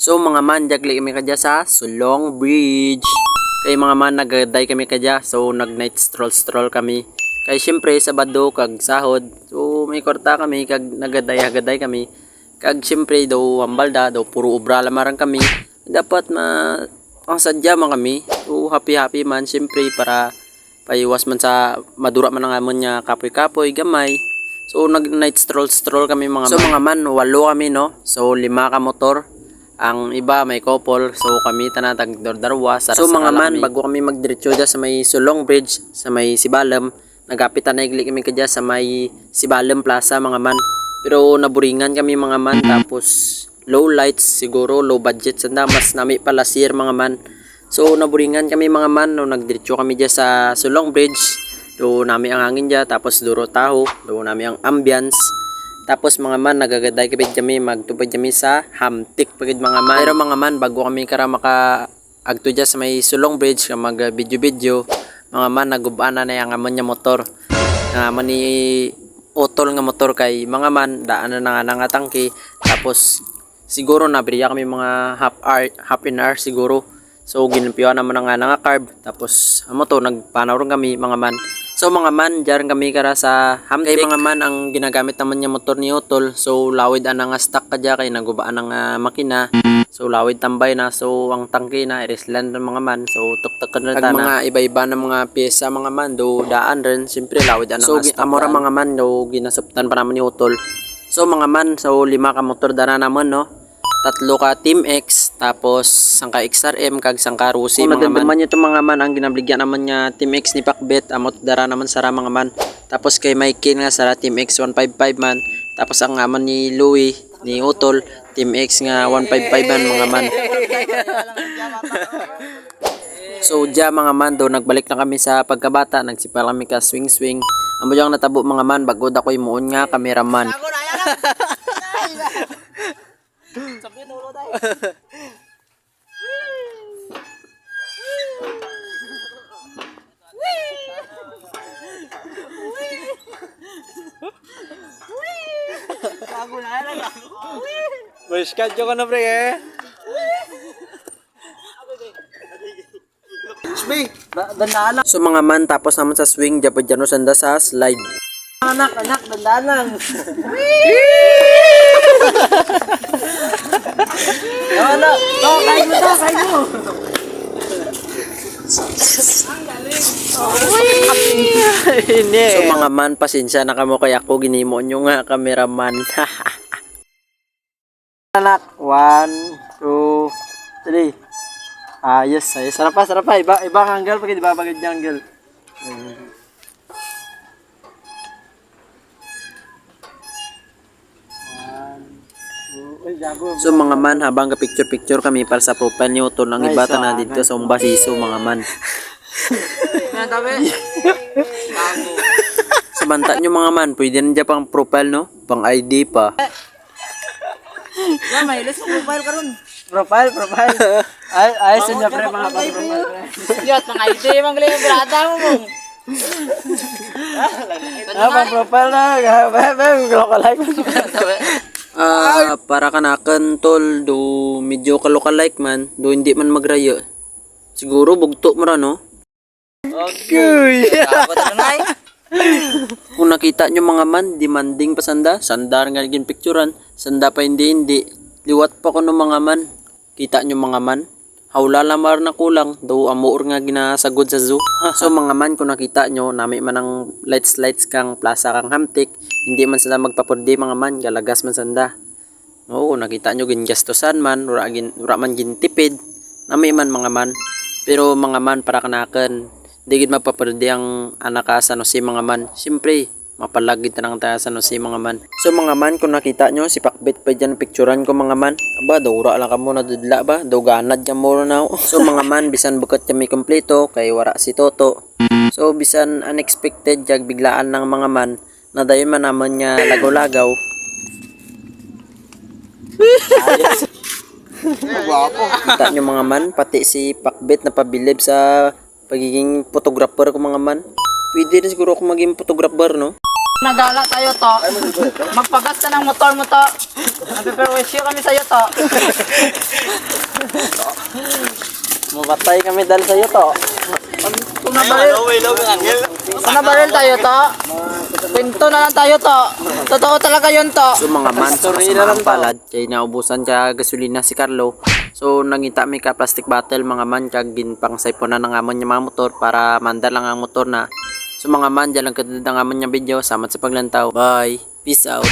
So mga man, jagli kami kadya sa Sulong Bridge. Kay mga man, nagaday kami kadya. So nag night stroll kami. Kay syempre Sabado kag sahod. So may korta kami kag nagaday kami. Kag syempre daw ambalda, daw puro obra lamarang kami. Dapat ang sadya man kami. So happy man syempre para paiwas man sa madura man ang amon niya kapoy gamay. So nag night stroll kami mga man. So mga man, 8 kami no. So 5 ka motor. Ang iba may couple, so kami tanatag darwa sa so mga man bago kami magdiretso sa may Sulong Bridge sa may Sibalem, nagapitan na igli kami kadya sa may Sibalem Plaza mga man. Pero naburingan kami mga man, tapos low lights siguro, low budget sanda mas nami pala sir mga man. So naburingan kami mga man no nagdiretso kami dya sa Sulong Bridge. Do nami ang hangin dya, tapos duro taho, do nami ang ambience. Tapos mga man, nagagaday kami magtupad kami sa Hamtik pagid mga man. Pero mga man, bago kami kara agto dya sa may Sulong Bridge mag video mga man, nagubana na yung amon niya motor. Naman ni utol nga motor kay mga man, daan na nga tangke. Tapos siguro nabriya kami mga half an hour siguro. So ginampiwan naman nga carb. Tapos amo to, nagpanaw rin kami mga man. So mga man, diyan kami kara sa Hamtik. Kay mga man, ang ginagamit naman niya motor ni Utol. So lawid nga stock kadya kay nagubaan ng makina. So lawid tambay na. So ang tangke na irislan ng mga man. So tuktak na tana. Mga iba-iba na mga pyesa mga man do daan rin. Siyempre lawid nga stock. So amora mga man do ginasuptan pa naman ni Utol. So mga man, so 5 ka motor dara naman no. 3 ka Team X, tapos 1 ka XRM, kag 1 ka Rusi mga man. Naman ito mga man, ang ginabligyan naman niya Team X ni Pakbet, amot dara naman sara mga man. Tapos kay Mikey nga sara Team X 155 man. Tapos ang aman ni Louie, ni Utol, Team X nga 155 man mga man. So dya mga man do, nagbalik na kami sa pagkabata, nagsipal kami ka swing. Amo dyang natabo mga man, bagod ako imuon nga kameraman. Sabi nulo tayo. Bago na lang. Boys, kadyo ka na pre eh. Dandalang. So mga man, tapos naman sa swing, japad dyan sanda sa slide. Anak, dandalang. Anak, kain mo. Ang galing. So mga man, pasensya na kamo kay ako, ginimo nyo nga cameraman. Anak, 1, 2, 3. Yes. Sarap pa. Ibang angle, pag ibabagad niya angle. So mga man, habang ka picture kami para sa profile ni Utol, ang ibata na dito sa Umbasiso mga man. Sa banta nyo mga man, pwede na dyan pang profile no? Pang ID pa. Yan, may list profile ka ron. Profile. Ayos niya pre, mga pag-profile. Yot, mga ID, mga galing yung brada mo mong. Pag-profile na, like. Para kanakan tol, do medyo kalokalike man, do hindi man magrayo. Siguro bugto mo ra no? Okay. Kung nakita nyo mga man, demanding pa sanda nga naging picturean, sanda pa hindi. Liwat pa ko no mga man. Kita nyo mga man, hawla lamar na kulang, daw amuor nga ginasagod sa zoo. So mga man, kung nakita nyo, nami man ang lights kang plaza kang Hamtik, hindi man sila magpapurdi mga man, galagas man sanda. Oo, nakita nyo gingastosan man, ura man gintipid, nami man mga man. Pero mga man, para kanakan, di gid magpapurdi ang anak ka sa Jose mga man. Siyempre, mapalagid na lang tayo sa Jose mga man. So mga man, kung nakita nyo, si Pakbet pa dyan picturean ko mga man. Aba, daw ura lang ka muna dudla ba? Daw ganad ka muna na. So mga man, bisan bukat kami kompleto, kay wara si Toto. So bisan unexpected, jag biglaan ng mga man, na dayon man naman niya lagaw-lagaw. Kita nyo mga man, pati si Pakbet na pabilib sa pagiging photographer ko mga man. Pwede rin siguro ako maging photographer no? Nagala tayo to. Magpagasta ng motor mo to. Nagpe-perwisyo kami sa'yo to. Mamatay kami dahil sa'yo to. Kung nabaril tayo to, pinto na lang tayo to. Totoo talaga yun to. So mga man, sa kasamang palad, kay naubusan ka gasolina si Carlo. So nangita mi ka plastic bottle mga man, kag ginpang sayponan ng amon niya mga motor para manda lang ang motor na. So mga man, dyan lang katulad ang amon niya video. Salamat sa paglantaw. Bye. Peace out.